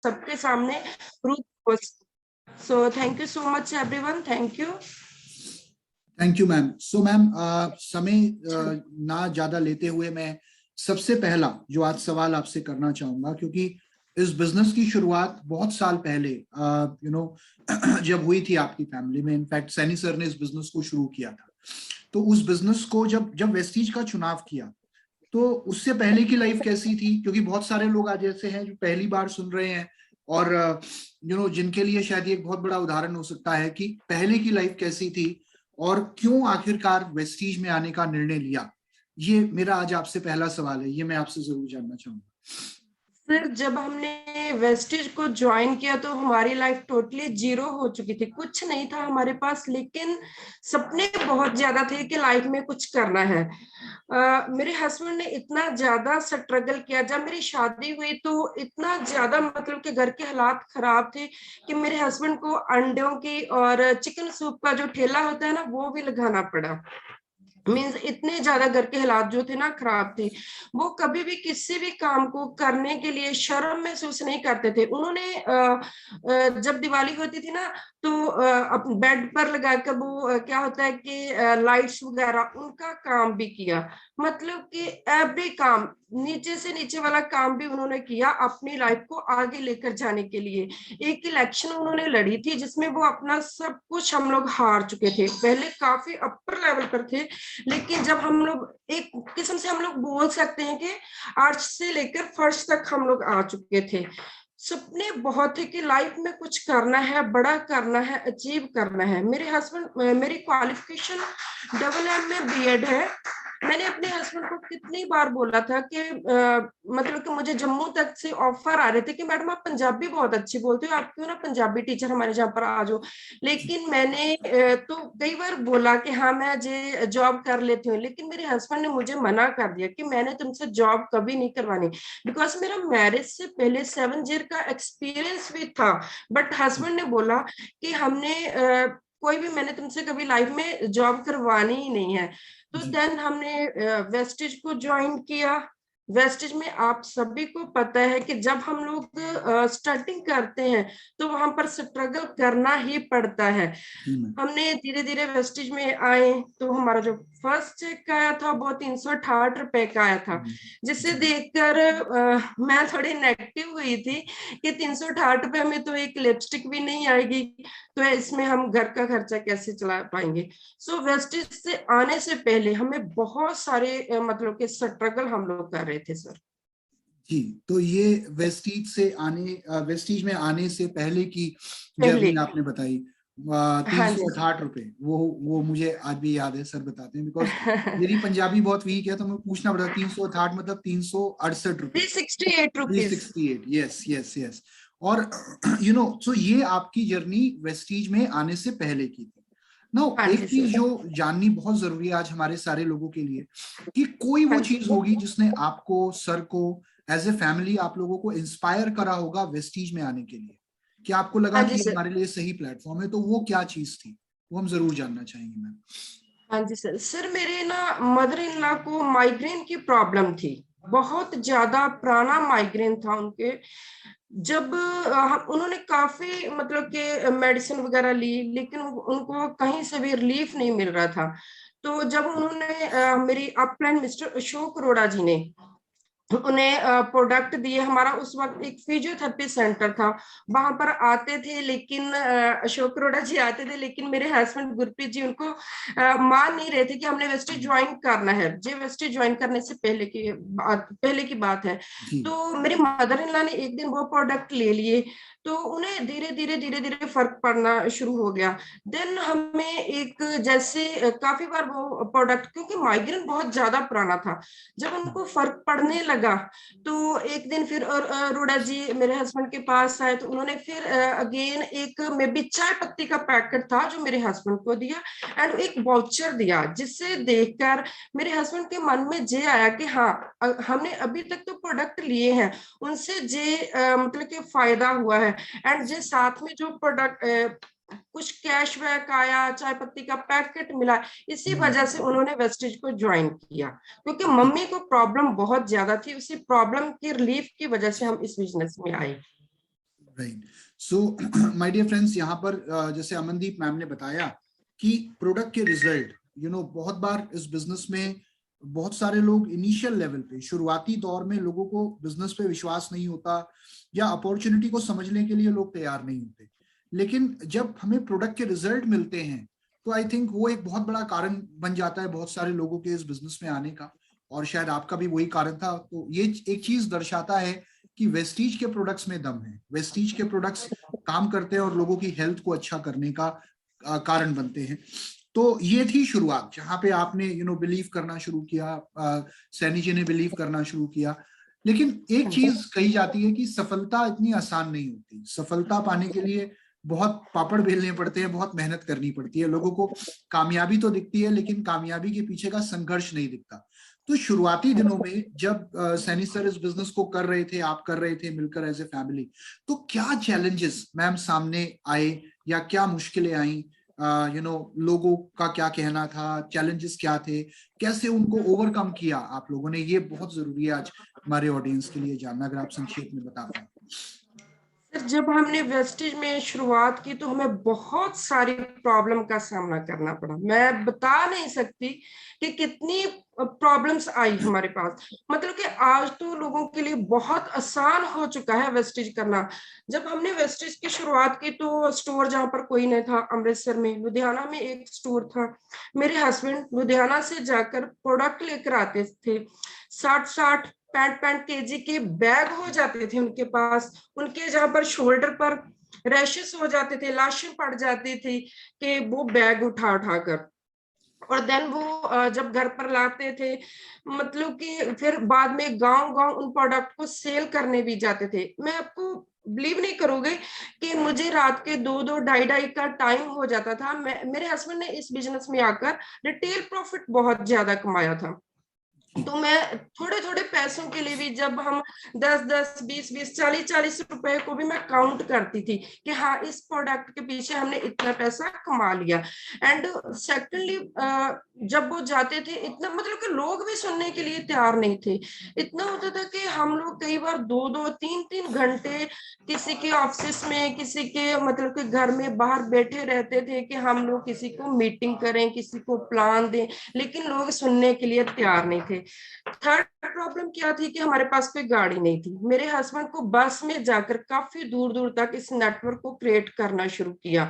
सबके सामने proof. So thank you so much everyone, thank you. Thank you ma'am. So ma'am, समय ना ज्यादा लेते हुए मैं सबसे पहला जो आज सवाल आपसे करना चाहूंगा, क्योंकि इस बिजनेस की शुरुआत बहुत साल पहले जब हुई थी आपकी फैमिली में, इनफैक्ट सैनी सर ने इस बिजनेस को शुरू किया था। तो उस बिजनेस को जब वेस्टीज का चुनाव किया, तो उससे पहले की लाइफ कैसी थी? क्योंकि बहुत सारे लोग आज ऐसे हैं जो पहली बार सुन रहे हैं, और जिनके लिए शायद ये एक बहुत बड़ा उदाहरण हो सकता है कि पहले की लाइफ कैसी थी और क्यों आखिरकार वेस्टीज में आने का निर्णय लिया। ये मेरा आज आपसे पहला सवाल है, ये मैं आपसे जरूर जानना चाहूंगा। सर, जब हमने वेस्टेज को ज्वाइन किया तो हमारी लाइफ टोटली जीरो हो चुकी थी, कुछ नहीं था हमारे पास, लेकिन सपने बहुत ज्यादा थे कि लाइफ में कुछ करना है। मेरे हस्बैंड ने इतना ज्यादा स्ट्रगल किया। जब मेरी शादी हुई तो इतना ज्यादा मतलब कि घर के हालात खराब थे कि मेरे हस्बैंड को अंडों की और चिकन सूप का जो ठेला होता है ना, वो भी लगाना पड़ा। मीन्स इतने ज्यादा घर के हालात जो थे ना खराब थे। वो कभी भी किसी भी काम को करने के लिए शर्म महसूस नहीं करते थे। उन्होंने जब दिवाली होती थी ना, तो बेड पर लगाकर वो क्या होता है कि लाइट्स वगैरह उनका काम भी किया। मतलब कि एवरी काम, नीचे से नीचे वाला काम भी उन्होंने किया अपनी लाइफ को आगे लेकर जाने के लिए। एक इलेक्शन उन्होंने लड़ी थी जिसमें वो अपना सब कुछ, हम लोग हार चुके थे, पहले काफी अपर लेवल पर थे, लेकिन जब हम लोग एक किस्म से हम लोग बोल सकते हैं कि आर्च से लेकर फर्श तक हम लोग आ चुके थे। सपने बहुत है कि लाइफ में कुछ करना है, बड़ा करना है, अचीव करना है। मेरे हस्बैंड, मेरी क्वालिफिकेशन डबल एम में बीएड है। मैंने अपने हस्बैंड को कितनी बार बोला था कि मतलब कि मुझे जम्मू तक से ऑफर आ रहे थे कि मैडम आप पंजाबी बहुत अच्छी बोलते हो, आप क्यों ना पंजाबी टीचर हमारे यहाँ पर आ जाओ। लेकिन मैंने तो कई बार बोला कि हाँ मैं जॉब कर लेती हूँ, लेकिन मेरे हस्बैंड ने मुझे मना कर दिया कि मैंने तुमसे जॉब कभी नहीं करवानी, बिकॉज मेरा मैरिज से पहले 7 ईयर का एक्सपीरियंस भी था। बट हस्बैंड ने बोला कि हमने कोई भी, मैंने तुमसे कभी लाइफ में जॉब करवानी ही नहीं है। तो देन हमने वेस्टेज को ज्वाइन किया। वेस्टेज में आप सभी को पता है कि जब हम लोग स्टार्टिंग करते हैं तो वहां पर स्ट्रगल करना ही पड़ता है। हमने धीरे धीरे वेस्टेज में आए तो हमारा जो फर्स्ट चेक आया था वो 368 रुपए का आया था, जिसे देखकर मैं थोड़ी नेगेटिव हुई थी कि 368 रुपए में तो एक लिपस्टिक भी नहीं आएगी, तो इसमें हम घर का खर्चा कैसे चला पाएंगे। सो वेस्टेज से आने से पहले हमें बहुत सारे मतलब के स्ट्रगल हम लोग कर रहे थे सर। जी, तो ये वेस्टीज में आने से पहले की जर्नी आपने बताई। 368 रुपए, वो मुझे आज भी याद है, सर बताते हैं, बिकॉज मेरी पंजाबी बहुत वीक है तो मैं पूछना पड़ा। 368 मतलब 368 रुपए, 368 रुपीज। 368, yes yes yes. और सो ये आपकी जर्नी वेस्टीज में आने से पहले की थी। नो, एक चीज जो जाननी बहुत जरूरी है आज हमारे सारे लोगों के लिए, कि कोई वो चीज होगी जिसने आपको, सर को, एज ए फैमिली आप लोगों को इंस्पायर करा होगा वेस्टीज में आने के लिए, कि आपको लगा कि ये हमारे लिए सही प्लेटफॉर्म है। तो वो क्या चीज थी, वो हम जरूर जानना चाहेंगे मैम। हाँ जी सर। सर मेरे ना मदर इन लॉ को माइग्रेन की प्रॉब्लम थी, बहुत ज्यादा पुराना माइग्रेन था उनके। जब उन्होंने काफी मतलब के मेडिसिन वगैरह ली, लेकिन उनको कहीं से भी रिलीफ नहीं मिल रहा था। तो जब उन्होंने मेरी अपलाइन मिस्टर अशोक अरोड़ा जी ने उन्हें प्रोडक्ट दिए। हमारा उस वक्त एक फिजियोथेरेपी सेंटर था, वहां पर आते थे, लेकिन अशोक अरोड़ा जी आते थे, लेकिन मेरे हस्बैंड गुरप्रीत जी उनको मान नहीं रहे थे कि हमने वेस्टेज ज्वाइन करना है। जे वेस्टेज ज्वाइन करने से पहले की बात है। तो मेरी मदर इन लॉ ने एक दिन वो प्रोडक्ट ले लिए, तो उन्हें धीरे धीरे फर्क पड़ना शुरू हो गया। देन हमें एक जैसे काफी बार वो प्रोडक्ट, क्योंकि माइग्रेन बहुत ज्यादा पुराना था, जब उनको फर्क पड़ने लगा तो एक दिन फिर अरोड़ा जी मेरे हस्बैंड के पास आए, तो उन्होंने फिर अगेन एक मे बी चाय पत्ती का पैकेट था जो मेरे हस्बैंड को दिया, एंड एक वाउचर दिया, जिससे देखकर मेरे हस्बैंड के मन में जे आया कि हाँ हमने अभी तक तो प्रोडक्ट लिए हैं, उनसे जे मतलब कि फायदा हुआ है। एंड जे साथ में जो प्रोडक्ट कुछ कैशबैक आया, चाय पत्ती का पैकेट मिला, इसी वजह से उन्होंने वेस्टेज को ज्वाइन किया, क्योंकि मम्मी को प्रॉब्लम बहुत ज्यादा थी। उसी प्रॉब्लम की रिलीफ की वजह से हम इस बिजनेस में आए। Right. So my dear friends, यहाँ पर जैसे अमनदीप मैम ने बताया कि प्रोडक्ट के रिजल्ट, बहुत बार इस बिजनेस में बहुत सारे लोग इनिशियल लेवल पे, शुरुआती दौर में लोगों को बिजनेस पे विश्वास नहीं होता या अपॉर्चुनिटी को समझने के लिए लोग तैयार नहीं होते, लेकिन जब हमें प्रोडक्ट के रिजल्ट मिलते हैं तो आई थिंक वो एक बहुत बड़ा कारण बन जाता है बहुत सारे लोगों के इस बिजनेस में आने का, और शायद आपका भी वही कारण था। तो ये एक चीज दर्शाता है कि वेस्टीज के प्रोडक्ट्स में दम है, वेस्टीज के प्रोडक्ट्स काम करते हैं और लोगों की हेल्थ को अच्छा करने का कारण बनते हैं। तो ये थी शुरुआत जहां पे आपने बिलीव करना शुरू किया, सैनी जी ने बिलीव करना शुरू किया। लेकिन एक चीज कही जाती है कि सफलता इतनी आसान नहीं होती, सफलता पाने के लिए बहुत पापड़ बेलने पड़ते हैं, बहुत मेहनत करनी पड़ती है। लोगों को कामयाबी तो दिखती है लेकिन कामयाबी के पीछे का संघर्ष नहीं दिखता। तो शुरुआती दिनों में जब सैनी सर इस बिजनेस को कर रहे थे, आप कर रहे थे मिलकर एज ए फैमिली, तो क्या चैलेंजेस मैम सामने आए या क्या मुश्किलें आई? लोगों का क्या कहना था, चैलेंजेस क्या थे, कैसे उनको ओवरकम किया आप लोगों ने? ये बहुत जरूरी है आज हमारे ऑडियंस के लिए जानना, अगर आप संक्षेप में बता पाए। सर, जब हमने वेस्टेज में शुरुआत की तो हमें बहुत सारी प्रॉब्लम का सामना करना पड़ा। मैं बता नहीं सकती कि कितनी प्रॉब्लम्स आई हमारे पास। मतलब कि आज तो लोगों के लिए बहुत आसान हो चुका है वेस्टेज करना। जब हमने वेस्टेज की शुरुआत की तो स्टोर जहां पर कोई नहीं था, अमृतसर में, लुधियाना में एक स्टोर था। मेरे हस्बैंड लुधियाना से जाकर प्रोडक्ट लेकर आते थे। 60-60 65 केजी के बैग हो जाते थे उनके पास। उनके जहां पर शोल्डर पर रैशेस हो जाते थे, लाशें पड़ जाती थी कि वो बैग उठा उठा कर, और देन वो जब घर पर लाते थे, मतलब कि फिर बाद में गांव गांव उन प्रोडक्ट को सेल करने भी जाते थे। मैं आपको बिलीव नहीं करोगे कि मुझे रात के 2-2 ढाई का टाइम हो जाता था। मेरे हस्बैंड ने इस बिजनेस में आकर रिटेल प्रॉफिट बहुत ज्यादा कमाया था। तो मैं थोड़े थोड़े पैसों के लिए भी, जब हम 10-10, 20-20, 40-40 रुपए को भी मैं काउंट करती थी कि हाँ, इस प्रोडक्ट के पीछे हमने इतना पैसा कमा लिया। एंड सेकेंडली, जब वो जाते थे, इतना मतलब कि लोग भी सुनने के लिए तैयार नहीं थे। इतना होता था कि हम लोग कई बार 2-2, 3-3 घंटे किसी के ऑफिस में, किसी के मतलब के घर में बाहर बैठे रहते थे कि हम लोग किसी को मीटिंग करें, किसी को प्लान दें, लेकिन लोग सुनने के लिए तैयार नहीं थे। थर्ड प्रॉब्लम क्या थी कि हमारे पास कोई गाड़ी नहीं थी। मेरे हस्बैंड को बस में जाकर काफी दूर दूर तक इस नेटवर्क को क्रिएट करना शुरू किया।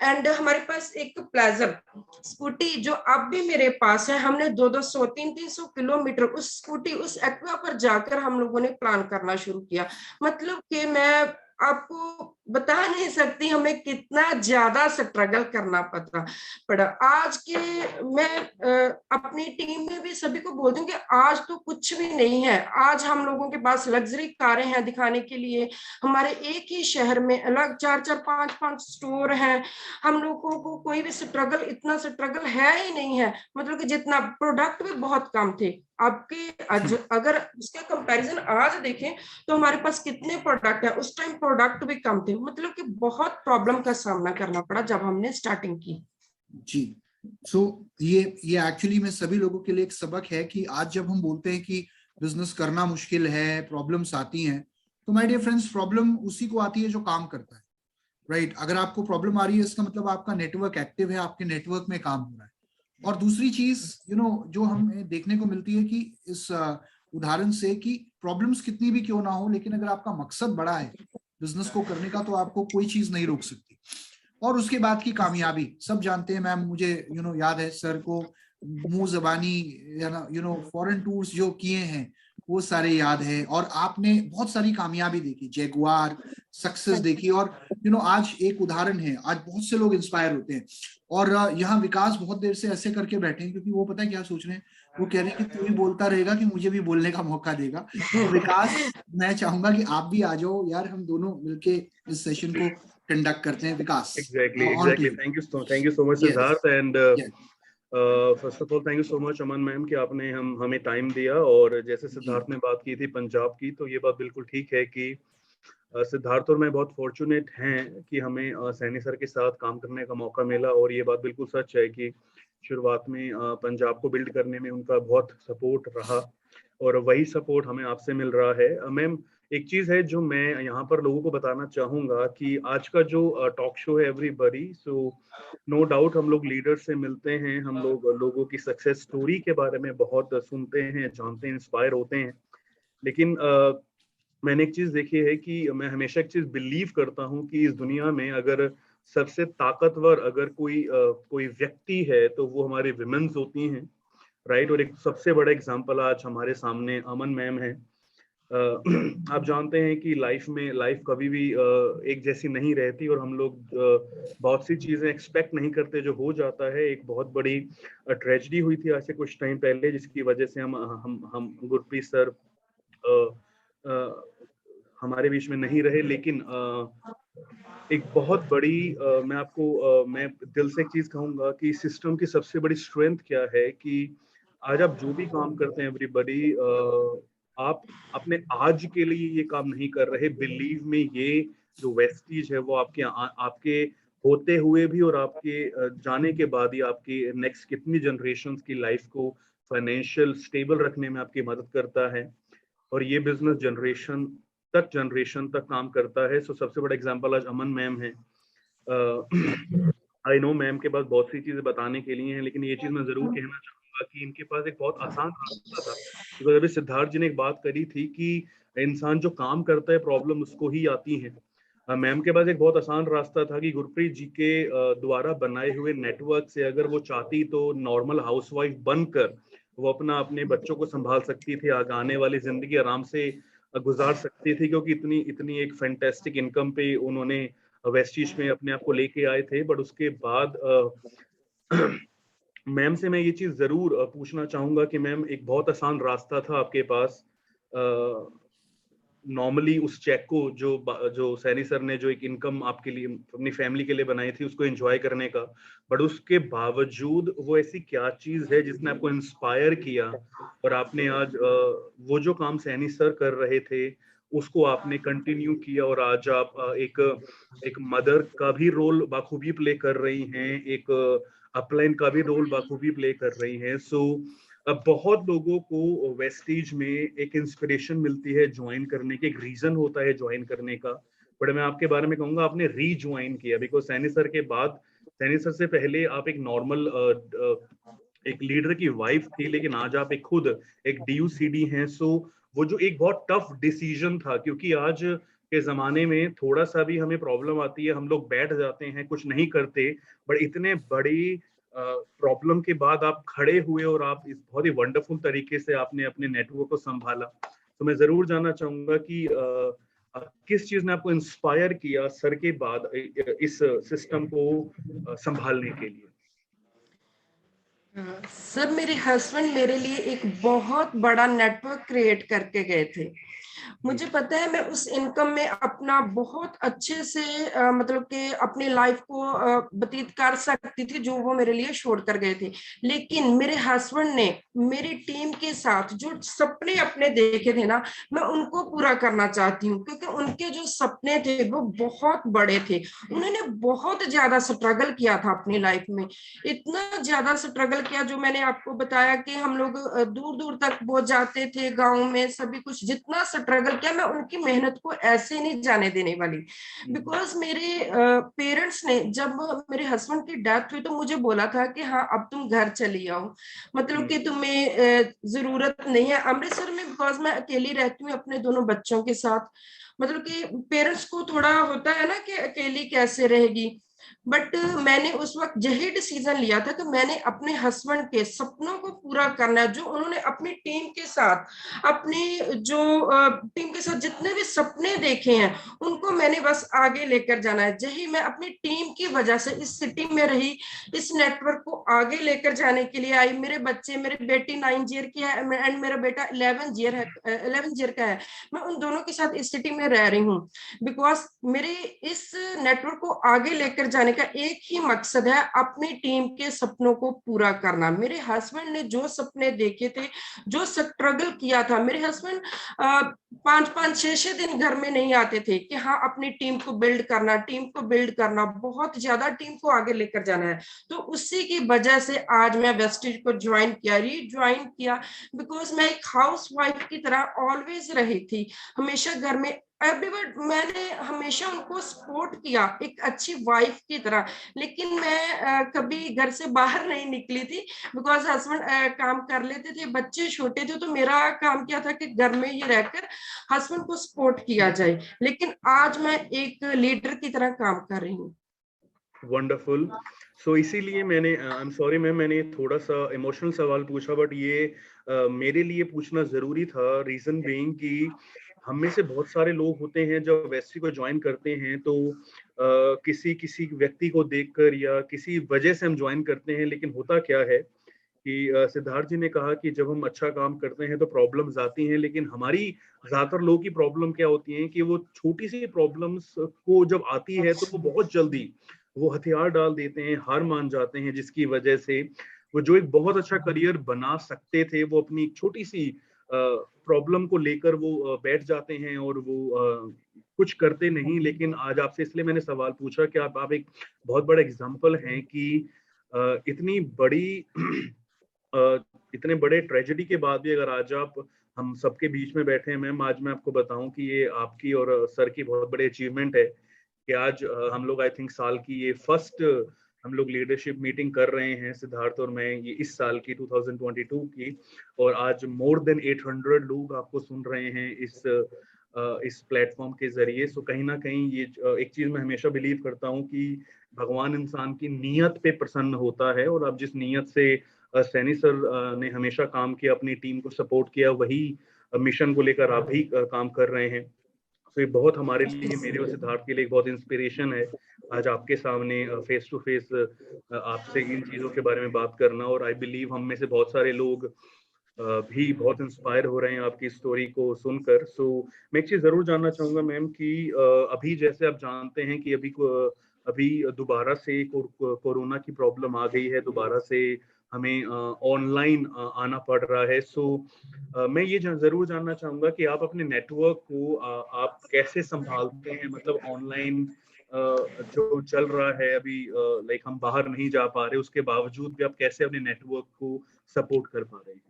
एंड हमारे पास एक प्लेजर स्कूटी जो अब भी मेरे पास है, हमने 200, 300 किलोमीटर उस स्कूटी, उस एक्टिवा पर जाकर हम लोगों ने प्लान करना शुरू किया। मतलब कि मैं आपको बता नहीं सकती हमें कितना ज्यादा स्ट्रगल करना पड़ा। आज के मैं अपनी टीम में भी सभी को बोलती हूँ कि आज तो कुछ भी नहीं है। आज हम लोगों के पास लग्जरी कारें हैं दिखाने के लिए। हमारे एक ही शहर में अलग 4-4, 5-5 स्टोर हैं। हम लोगों को कोई भी स्ट्रगल, इतना स्ट्रगल है ही नहीं है। मतलब कि जितना प्रोडक्ट भी बहुत कम थे। आपके अगर उसका कंपैरिजन आज देखें तो हमारे पास कितने प्रोडक्ट है, उस टाइम प्रोडक्ट भी कम थे। मतलब कि बहुत प्रॉब्लम का सामना करना पड़ा जब हमने स्टार्टिंग की। जी। सो ये एक्चुअली में सभी लोगों के लिए एक सबक है कि आज जब हम बोलते हैं कि बिजनेस करना मुश्किल है, प्रॉब्लम्स आती हैं, तो माय डियर फ्रेंड्स, प्रॉब्लम उसी को आती है जो काम करता है, राइट? अगर आपको प्रॉब्लम आ रही है इसका मतलब आपका नेटवर्क एक्टिव है, आपके नेटवर्क में काम हो रहा है। और दूसरी चीज जो हमें देखने को मिलती है कि इस उदाहरण से कि प्रॉब्लम्स कितनी भी क्यों ना हो, लेकिन अगर आपका मकसद बड़ा है बिजनेस को करने का, तो आपको कोई चीज नहीं रोक सकती। और उसके बाद की कामयाबी सब जानते हैं मैम। मुझे याद है सर को मुंह जबानी फॉरेन टूर्स जो किए हैं वो सारे याद है, और आपने बहुत सारी कामयाबी देखी, जैगुआर सक्सेस देखी, और आज एक उदाहरण है, आज बहुत से लोग इंस्पायर होते हैं। और यहाँ विकास बहुत देर से ऐसे करके बैठे हैं क्योंकि वो पता है क्या सोच रहे हैं, वो कह रहे हैं कि तू भी बोलता रहेगा कि मुझे भी बोलने का मौका देगा। तो विकास, मैं चाहूंगा कि आप भी आ जाओ यार, हम दोनों मिलके इस सेशन को कंडक्ट करते हैं। विकास, Exactly. Thank you so much, Siddharth. And first of all thank you so much Aman ma'am कि आपने हमें टाइम दिया। और जैसे सिद्धार्थ ने बात की थी पंजाब की, तो ये बात बिल्कुल ठीक है कि सिद्धार्थ और मैं बहुत फॉर्चुनेट हैं कि हमें सैनी सर के साथ काम करने का मौका मिला। और ये बात बिल्कुल सच है कि शुरुआत में पंजाब को बिल्ड करने में उनका बहुत सपोर्ट रहा, और वही सपोर्ट हमें आपसे मिल रहा है। मैम, एक चीज है जो मैं यहाँ पर लोगों को बताना चाहूंगा कि आज का जो टॉक शो है एवरीबॉडी, सो नो डाउट हम लोग लीडर से मिलते हैं, हम लोग लोगों की सक्सेस स्टोरी के बारे में बहुत सुनते हैं, जानते हैं, इंस्पायर होते हैं, लेकिन मैंने एक चीज देखी है कि मैं हमेशा एक चीज बिलीव करता हूँ कि इस दुनिया में अगर सबसे ताकतवर अगर कोई व्यक्ति है तो वो हमारे विमेन्स होती हैं, राइट। और एक सबसे बड़ा एग्जांपल आज हमारे सामने अमन मैम है। आप जानते हैं कि लाइफ कभी भी एक जैसी नहीं रहती, और हम लोग बहुत सी चीजें एक्सपेक्ट नहीं करते जो हो जाता है। एक बहुत बड़ी ट्रेजेडी हुई थी आज से कुछ टाइम पहले, जिसकी वजह से हम गुरप्रीत सर हमारे बीच में नहीं रहे, लेकिन एक बहुत बड़ी मैं दिल से एक चीज कहूंगा कि सिस्टम की सबसे बड़ी स्ट्रेंथ क्या है कि आज आप जो भी काम करते हैं एवरीबॉडी, आप अपने आज के लिए ये काम नहीं कर रहे। बिलीव में ये जो वेस्टीज है वो आपके होते हुए भी और आपके जाने के बाद ही आपकी नेक्स्ट कितनी जनरेशंस की लाइफ को फाइनेंशियल स्टेबल रखने में आपकी मदद करता है, और ये बिजनेस जनरेशन तक काम करता है। सो सबसे बड़ा एग्जांपल आज अमन मैम है। आई नो मैम के पास बहुत सी चीजें बताने के लिए हैं, लेकिन ये चीज मैं जरूर कहना चाहूंगा कि इनके पास एक बहुत आसान रास्ता था। बिकॉज अभी सिद्धार्थ जी ने एक बात करी थी कि इंसान जो काम करता है प्रॉब्लम उसको ही आती है। मैम के पास एक बहुत आसान रास्ता था कि गुरप्रीत जी के द्वारा बनाए हुए नेटवर्क से अगर वो चाहती तो नॉर्मल हाउसवाइफ बनकर वो अपने बच्चों को संभाल सकती थी, आने वाली जिंदगी आराम से गुजार सकती थी, क्योंकि इतनी एक फैंटास्टिक इनकम पे उन्होंने वेस्टीज में अपने आप को लेके आए थे। बट उसके बाद मैम से मैं ये चीज जरूर पूछना चाहूंगा कि मैम एक बहुत आसान रास्ता था आपके पास, नॉर्मली उस चेक को जो सैनी सर ने जो एक इनकम आपके लिए अपनी फैमिली के लिए बनाई थी उसको एंजॉय करने का, बट उसके बावजूद वो ऐसी क्या चीज है जिसने आपको इंस्पायर किया और आपने आज वो जो काम सैनी सर कर रहे थे उसको आपने कंटिन्यू किया, और आज आप एक मदर का भी रोल बाखूबी प्ले कर रही हैं, एक अपलाइन का भी रोल बाखूबी प्ले कर रही हैं। सो बहुत लोगों को वेस्टीज में एक इंस्पिरेशन मिलती है ज्वाइन करने की, एक रीजन होता है ज्वाइन करने का, बट मैं आपके बारे में कहूंगा आपने रीज्वाइन किया। बिकॉज सैनी सर के बाद, सैनी सर से पहले आप एक नॉर्मल एक लीडर की वाइफ थी, लेकिन आज आप खुद एक DUCD हैं। सो वो जो एक बहुत टफ डिसीजन था, क्योंकि आज के जमाने में थोड़ा सा भी हमें प्रॉब्लम आती है हम लोग बैठ जाते हैं, कुछ नहीं करते, बट इतने बड़ी प्रॉब्लम के बाद आप खड़े हुए और आप इस बहुत ही वंडरफुल तरीके से आपने अपने नेटवर्क को संभाला। तो मैं जरूर जानना चाहूंगा कि किस चीज ने आपको इंस्पायर किया सर के बाद इस सिस्टम को संभालने के लिए? सर मेरे हस्बैंड मेरे लिए एक बहुत बड़ा नेटवर्क क्रिएट करके गए थे। मुझे पता है मैं उस इनकम में अपना बहुत अच्छे से मतलब कि अपनी लाइफ को व्यतीत कर सकती थी जो वो मेरे लिए छोड़ कर गए थे। लेकिन मेरे हस्बैंड ने मेरी टीम के साथ जो सपने अपने देखे थे ना, मैं उनको पूरा करना चाहती हूँ, क्योंकि उनके जो सपने थे वो बहुत बड़े थे। उन्होंने बहुत ज्यादा स्ट्रगल किया था अपनी लाइफ में, इतना ज्यादा स्ट्रगल किया जो मैंने आपको बताया कि हम लोग दूर दूर तक वो जाते थे, गाँव में सभी कुछ, जितना स्ट्रगल किया मैं उनकी मेहनत को ऐसे नहीं जाने देने वाली। बिकॉज मेरे पेरेंट्स ने जब मेरे हस्बैंड की डेथ हुई तो मुझे बोला था कि हाँ अब तुम घर चली आओ, मतलब कि तुम्हें जरूरत नहीं है अमृतसर में, बिकॉज मैं अकेली रहती हूँ अपने दोनों बच्चों के साथ। मतलब कि पेरेंट्स को थोड़ा होता है ना कि अकेली कैसे रहेगी, बट मैंने उस वक्त यही डिसीजन लिया था कि मैंने अपने हस्बैंड के सपनों को पूरा करना है, जो उन्होंने अपनी टीम के साथ, अपनी जो टीम के साथ जितने भी सपने देखे हैं उनको मैंने बस आगे लेकर जाना है। यही मैं अपनी टीम की वजह से इस सिटी में रही, इस नेटवर्क को आगे लेकर जाने के लिए आई। मेरे बच्चे, मेरी बेटी 9 ईयर की है एंड मेरा बेटा 11 ईयर का है। मैं उन दोनों के साथ इस सिटी में रह रही हूँ बिकॉज मेरे इस नेटवर्क को आगे लेकर जाने का एक ही मकसद है, अपनी टीम के सपनों को पूरा करना। मेरे हस्बैंड ने जो सपने देखे थे, जो स्ट्रगल किया था, मेरे हस्बैंड 5-5, 6-6 दिन घर में नहीं आते थे कि हाँ अपनी टीम को बिल्ड करना, टीम को बिल्ड करना, बहुत ज्यादा टीम को आगे लेकर जाना है। तो उसी की वजह से आज मैं वेस्टिज को ज्वाइन किया, रीज्वाइन किया, बिकॉज मैं एक हाउस वाइफ की तरह ऑलवेज रही थी, हमेशा घर में एवरीवन, मैंने हमेशा उनको सपोर्ट किया एक अच्छी वाइफ की तरह। लेकिन मैं कभी घर से बाहर नहीं निकली थी, बिकॉज हस्बैंड काम कर लेते थे, बच्चे छोटे थे, तो मेरा काम क्या था कि घर में ही रहकर हस्बैंड को सपोर्ट किया जाए। लेकिन आज मैं एक लीडर की तरह काम कर रही हूँ। वंडरफुल। सो इसीलिए मैंने, आई एम सॉरी मैम, मैंने थोड़ा सा इमोशनल सवाल पूछा, बट ये मेरे लिए पूछना जरूरी था। रीजन बीइंग कि हम में से बहुत सारे लोग होते हैं जब वेस्टी को ज्वाइन करते हैं तो किसी व्यक्ति को देखकर या किसी वजह से हम ज्वाइन करते हैं। लेकिन होता क्या है कि सिद्धार्थ जी ने कहा कि जब हम अच्छा काम करते हैं तो प्रॉब्लम्स आती हैं, लेकिन हमारी ज्यादातर लोगों की प्रॉब्लम क्या होती है कि वो छोटी सी प्रॉब्लम्स को जब आती है तो वो बहुत जल्दी वो हथियार डाल देते हैं, हार मान जाते हैं, जिसकी वजह से वो जो एक बहुत अच्छा करियर बना सकते थे वो अपनी एक छोटी सी प्रॉब्लम को लेकर वो बैठ जाते हैं और वो कुछ करते नहीं। लेकिन आज आपसे इसलिए मैंने सवाल पूछा कि आप एक बहुत बड़ा एग्जाम्पल हैं कि इतनी बड़ी इतने बड़े ट्रेजेडी के बाद भी अगर आज आप हम सबके बीच में बैठे हैं मैम, आज मैं आपको बताऊं कि ये आपकी और सर की बहुत बड़ी अचीवमेंट है कि आज हम लोग आई थिंक साल की ये फर्स्ट हम लोग लीडरशिप मीटिंग कर रहे हैं सिद्धार्थ और मैं, ये इस साल की 2022 की, और आज मोर देन 800 लोग आपको सुन रहे हैं इस प्लेटफॉर्म के जरिए। सो कहीं ना कहीं ये एक चीज मैं हमेशा बिलीव करता हूँ कि भगवान इंसान की नीयत पे प्रसन्न होता है, और अब जिस नीयत से सैनी सर ने हमेशा काम किया, अपनी टीम को सपोर्ट किया, वही मिशन को लेकर आप भी काम कर रहे हैं। तो ये बहुत हमारे लिए, मेरे और सिद्धार्थ के लिए एक बहुत इंस्पिरेशन है आज आपके सामने फेस टू फेस आपसे इन चीजों के बारे में बात करना। और आई बिलीव हम में से बहुत सारे लोग भी बहुत इंस्पायर हो रहे हैं आपकी स्टोरी को सुनकर। सो मैं एक चीज जरूर जानना चाहूंगा मैम कि अभी जैसे आप जानते हैं कि अभी दोबारा से कोरोना की प्रॉब्लम आ गई है, दोबारा से हमें ऑनलाइन आना पड़ रहा है। सो मैं ये जरूर जानना चाहूंगा कि आप अपने नेटवर्क को आप कैसे संभालते हैं, मतलब ऑनलाइन जो चल रहा है अभी, लाइक हम बाहर नहीं जा पा रहे, उसके बावजूद भी आप कैसे अपने नेटवर्क को सपोर्ट कर पा रहे हैं?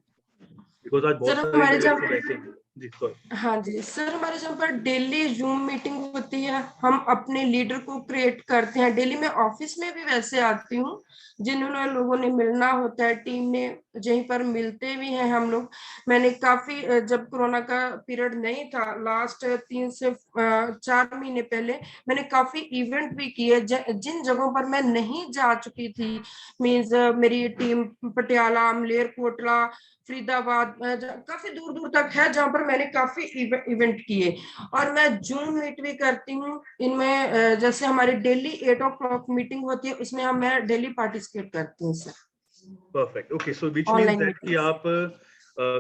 बिकॉज आज बहुत सारे लोग ऐसे बैठे हैं। जी सॉरी। हाँ जी सर, हमारे जहाँ पर डेली जूम मीटिंग होती है, हम अपने लीडर को क्रिएट करते हैं डेली। मैं ऑफिस में भी वैसे आती हूँ, जिन्होंने लोगों ने मिलना होता है टीम में, यहीं पर मिलते भी हैं हम लोग। मैंने काफी, जब कोरोना का पीरियड नहीं था, लास्ट 3 से 4 महीने पहले, मैंने काफी इवेंट भी किए जिन जगहों पर मैं नहीं जा चुकी थी। मीन्स मेरी टीम पटियाला, मलेरकोटला, फरीदाबाद, काफी दूर दूर तक है, जहां पर मैंने काफी इवेंट किए। और मैं जूम मीट भी करती हूँ इनमें, जैसे हमारी डेली 8 o'clock मीटिंग होती है, उसमें मैं डेली पार्टिसिपेट करती हूँ sir. Perfect, okay. So which means online that कि आप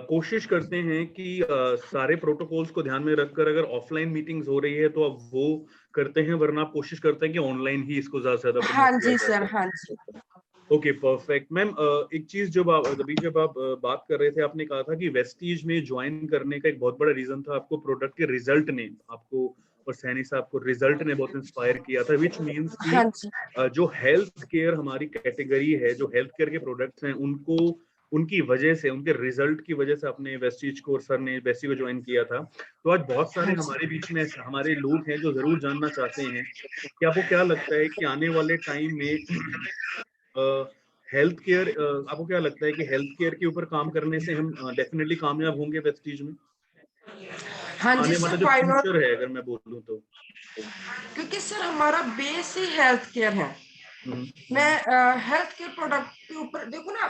कोशिश करते हैं कि सारे प्रोटोकॉल्स को ध्यान में रखकर अगर ऑफलाइन मीटिंग्स हो रही है तो आप वो करते हैं, वरना आप कोशिश करते हैं कि ऑनलाइन ही इसको ज्यादा से ज्यादा हाँ प्रमोट किया जी जा सर, सके। हाँ जी। Okay perfect ma'am. एक चीज जब आप बात कर रहे थे, आपने कहा था कि वेस्टीज में ज्वाइन करने का एक बहुत बड़ा रीजन था आपको प्रोडक्ट के रिजल्ट ने आपको और सैनी साहब को रिजल्ट ने बहुत इंस्पायर किया था, विच मीन्स कि हाँ जी। जो हेल्थ केयर हमारी कैटेगरी है, जो हेल्थ केयर के प्रोडक्ट्स हैं, उनको उनकी वजह से, उनके रिजल्ट की वजह से आपने वेस्टीज को और सर ने वेस्टी को ज्वाइन किया था। तो आज बहुत सारे हमारे बीच में हमारे लोग हैं जो जरूर जानना चाहते हैं कि आपको क्या लगता है कि आने वाले टाइम में हेल्थ केयर, आपको क्या लगता है कि हेल्थ केयर के ऊपर काम करने से हम डेफिनेटली कामयाब होंगे वेस्टीज में? हाँ जी आने वाला सर, जो व्हाई नॉट, फ्यूचर है अगर मैं बोलूं तो। क्योंकि सर हमारा बेस ही हेल्थ केयर है। मैं हेल्थ केयर प्रोडक्ट के ऊपर देखो ना,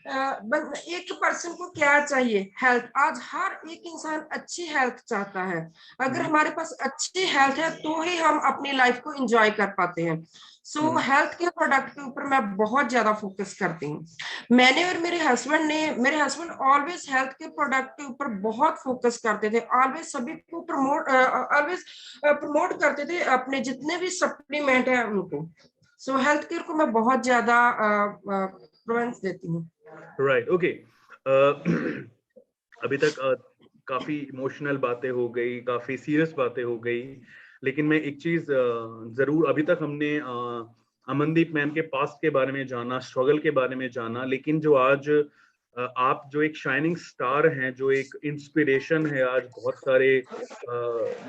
एक पर्सन को क्या चाहिए, हेल्थ। आज हर एक इंसान अच्छी हेल्थ चाहता है। अगर हमारे पास अच्छी हेल्थ है तो ही हम अपनी लाइफ को एंजॉय कर पाते हैं। सो हेल्थ के प्रोडक्ट के ऊपर मैं बहुत ज्यादा फोकस करती हूँ। मैंने और मेरे हस्बैंड ऑलवेज हेल्थ के प्रोडक्ट के ऊपर बहुत फोकस करते थे। ऑलवेज सभी को प्रमोट करते थे अपने जितने भी सप्लीमेंट है उनको। सो हेल्थ केयर को मैं बहुत ज्यादा प्रेफरेंस देती हूँ। Right, okay. अभी तक काफी इमोशनल बातें हो गई, काफी सीरियस बातें हो गई, लेकिन मैं एक चीज जरूर, अभी तक हमने अमनदीप मैम के पास्ट के बारे में जाना, स्ट्रगल के बारे में जाना, लेकिन जो आज आप जो एक शाइनिंग स्टार हैं, जो एक इंस्पिरेशन है आज बहुत सारे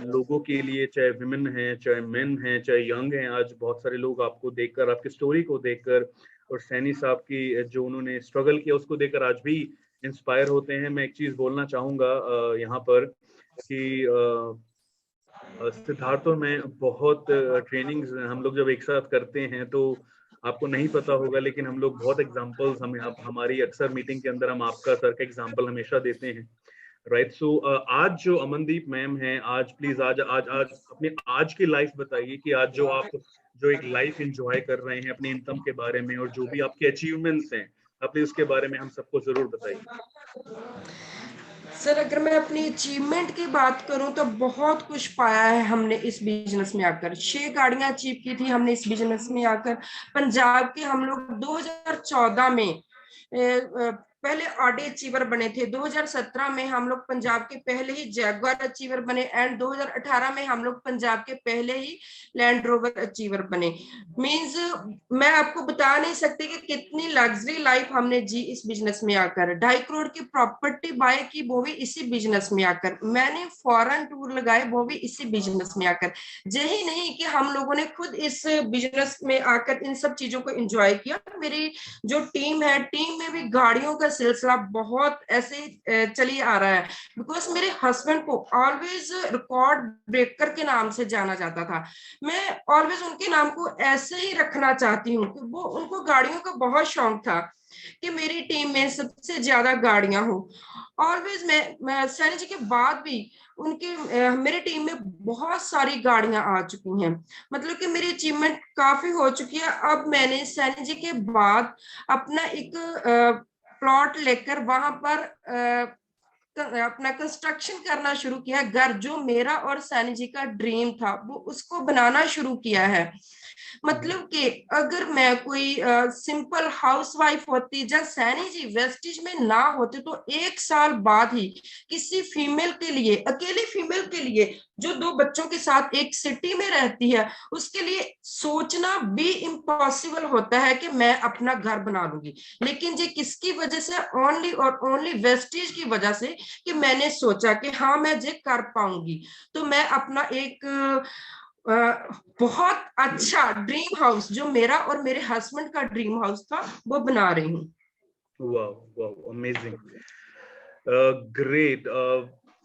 लोगों के लिए, चाहे विमेन हैं, चाहे मेन हैं, चाहे यंग हैं, आज बहुत सारे लोग आपको देखकर, आपकी स्टोरी को देखकर और सैनी साहब की जो उन्होंने स्ट्रगल किया उसको देखकर आज भी इंस्पायर होते हैं। मैं एक चीज बोलना चाहूंगा यहाँ पर कि सिद्धार्थ और मैं बहुत ट्रेनिंग्स हम लोग जब एक साथ करते हैं तो आपको नहीं पता होगा, लेकिन हम लोग बहुत एग्जांपल्स, हमारी अक्सर मीटिंग के अंदर हम आपका सर का एग्जांपल हमेशा देते हैं, राइट। सो आज जो अमनदीप मैम हैं, आज प्लीज आज आज आज अपने आज की लाइफ बताइए कि आज जो आप जो एक लाइफ एंजॉय कर रहे हैं अपने इनकम के बारे में, और जो भी आपके अचीवमेंट्स हैं, अपने उसके बारे में हम सबको जरूर बताइए। सर अगर मैं अपनी अचीवमेंट की बात करूं तो बहुत कुछ पाया है हमने इस बिजनेस में आकर। 6 गाड़ियां अचीव की थी हमने इस बिजनेस में आकर। पंजाब के हम लोग 2014 में पहले ऑडी अचीवर बने थे। 2017 में हम लोग पंजाब के पहले ही जैगवार अचीवर बने, एंड 2018 में हम लोग पंजाब के पहले ही लैंड रोवर अचीवर बने। मींस मैं आपको बता नहीं सकती कि कितनी लग्जरी लाइफ हमने जी इस बिजनेस में आकर। 2.5 करोड़ की प्रॉपर्टी बाय की, वो भी इसी बिजनेस में आकर। मैंने फॉरेन टूर लगाए, वो भी इसी बिजनेस में आकर। यही नहीं कि हम लोगों ने खुद इस बिजनेस में आकर इन सब चीजों को एंजॉय किया, मेरी जो टीम है, टीम में भी गाड़ियों का सिलसिला बहुत ऐसे चली आ रहा है। बिकॉज मेरे हस्बैंड को ऑलवेज रिकॉर्ड ब्रेकर के नाम से जाना जाता था। मैं ऑलवेज उनके नाम को ऐसे ही रखना चाहती हूँ कि वो, उनको गाड़ियों का बहुत शौक था कि मेरी टीम में सबसे ज्यादा गाड़ियां हो। ऑलवेज मैं सैनी जी के बाद भी उनके मेरी टीम में बहुत सारी गाड़ियां आ चुकी हैं। मतलब कि मेरी अचीवमेंट काफी हो चुकी है। अब मैंने सैनी जी के बाद अपना एक प्लॉट लेकर वहां पर अपना कंस्ट्रक्शन करना शुरू किया। घर जो मेरा और सैनी जी का ड्रीम था वो उसको बनाना शुरू किया है। मतलब कि अगर मैं कोई सिंपल हाउसवाइफ होती, जब सैनी जी वेस्टिज में ना होते, तो 1 साल बाद ही किसी फीमेल के लिए, अकेली फीमेल के लिए जो 2 बच्चों के साथ एक सिटी में रहती है, उसके लिए सोचना भी इम्पॉसिबल होता है कि मैं अपना घर बना लूंगी। लेकिन ये किसकी वजह से? ओनली और ओनली वेस्टिज की वजह से, कि मैंने सोचा कि हाँ मैं ये कर पाऊंगी। तो मैं अपना एक बहुत अच्छा ड्रीम हाउस, जो मेरा और मेरे हस्बैंड का ड्रीम हाउस था, वो बना रही हूँ। वाह वाह, अमेजिंग, ग्रेट।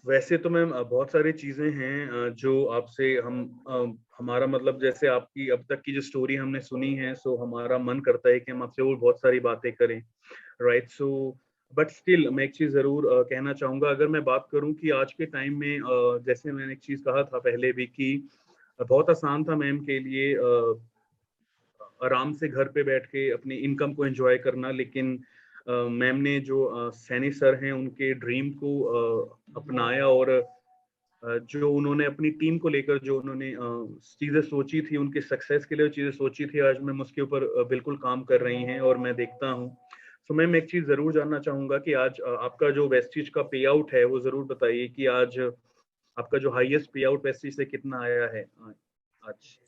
वैसे तो मैम बहुत सारी चीजें हैं जो आपसे हमारा मतलब, जैसे आपकी अब तक की जो स्टोरी हमने सुनी है, सो हमारा मन करता है कि हम आपसे और बहुत सारी बातें करें, राइट। सो बट स्टिल मैं एक चीज जरूर कहना चाहूंगा। अगर मैं बात करूं कि आज के टाइम में जैसे मैंने एक चीज कहा था पहले भी कि बहुत आसान था मैम के लिए आराम से घर पे बैठ के अपनी इनकम को एंजॉय करना, लेकिन मैम ने जो सैनी सर हैं उनके ड्रीम को अपनाया, और जो उन्होंने अपनी टीम को लेकर जो उन्होंने चीजें सोची थी, उनके सक्सेस के लिए चीजें सोची थी, आज मैम उसके ऊपर बिल्कुल काम कर रही हैं और मैं देखता हूँ। सो मैम एक चीज जरूर जानना चाहूंगा कि आज आपका जो वेस्टिज का पे आउट है वो जरूर बताइए कि आज आपका जो हाईएस्ट पे आउट वेस्टिज से कितना आया है आज?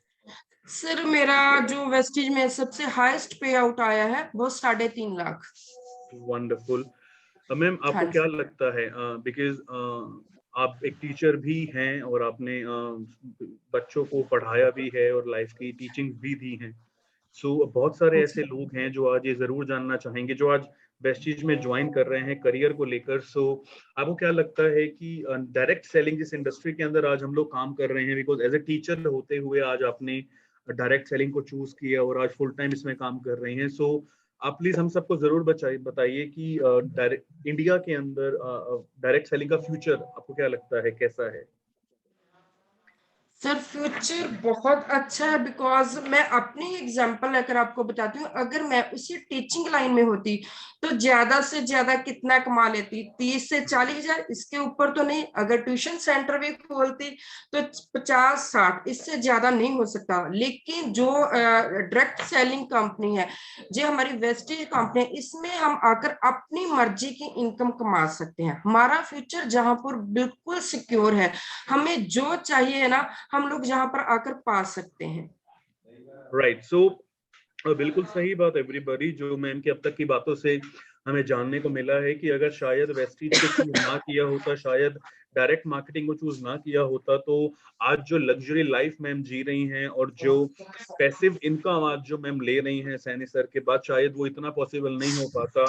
सर मेरा जो वेस्टिज में सबसे हाईएस्ट पे आउट आया है वो 3.5 लाख। वंडरफुल। मैम हाँ आपको क्या लगता है, बिकॉज आप एक टीचर भी हैं और आपने बच्चों को पढ़ाया भी है और लाइफ की टीचिंग भी दी हैं, सो बहुत सारे ऐसे लोग हैं जो आज ये जरूर जानना चाहेंगे, जो आज वेस्टिज में ज्वाइन कर रहे हैं करियर को लेकर। सो आपको क्या लगता है कि डायरेक्ट सेलिंग जिस इंडस्ट्री के अंदर आज हम लोग काम कर रहे हैं, बिकॉज एज ए टीचर होते हुए आज आपने डायरेक्ट सेलिंग को चूज किया और आज फुल टाइम इसमें काम कर रहे हैं, सो आप प्लीज हम सबको जरूर बताइए कि इंडिया के अंदर डायरेक्ट सेलिंग का फ्यूचर आपको क्या लगता है, कैसा है? सर फ्यूचर बहुत अच्छा है, बिकॉज मैं अपनी एग्जांपल लेकर आपको बताती हूँ। अगर मैं उसी टीचिंग लाइन में होती तो ज्यादा से ज्यादा कितना कमा लेती, 30 से 40 हजार, इसके ऊपर तो नहीं। अगर ट्यूशन सेंटर भी खोलती तो 50-60, इससे ज्यादा नहीं हो सकता। लेकिन जो डायरेक्ट सेलिंग कंपनी है, जो हमारी वेस्टेज कंपनी है, इसमें हम आकर अपनी मर्जी की इनकम कमा सकते हैं। हमारा फ्यूचर जहां पर बिल्कुल सिक्योर है, हमें जो चाहिए ना हम लोग जहां पर आकर पा सकते हैं। राइट, सो बिल्कुल सही बात एवरीबॉडी। जो मैम की अब तक की बातों से हमें जानने को मिला है कि अगर शायद वेस्टीज को चूज ना किया होता, शायद डायरेक्ट मार्केटिंग को चूज ना किया होता, तो आज जो लग्जरी लाइफ मैम जी रही हैं और जो पैसिव इनकम आज जो मैम ले रही हैं सैनी सर के बाद, शायद वो इतना पॉसिबल नहीं हो पाता।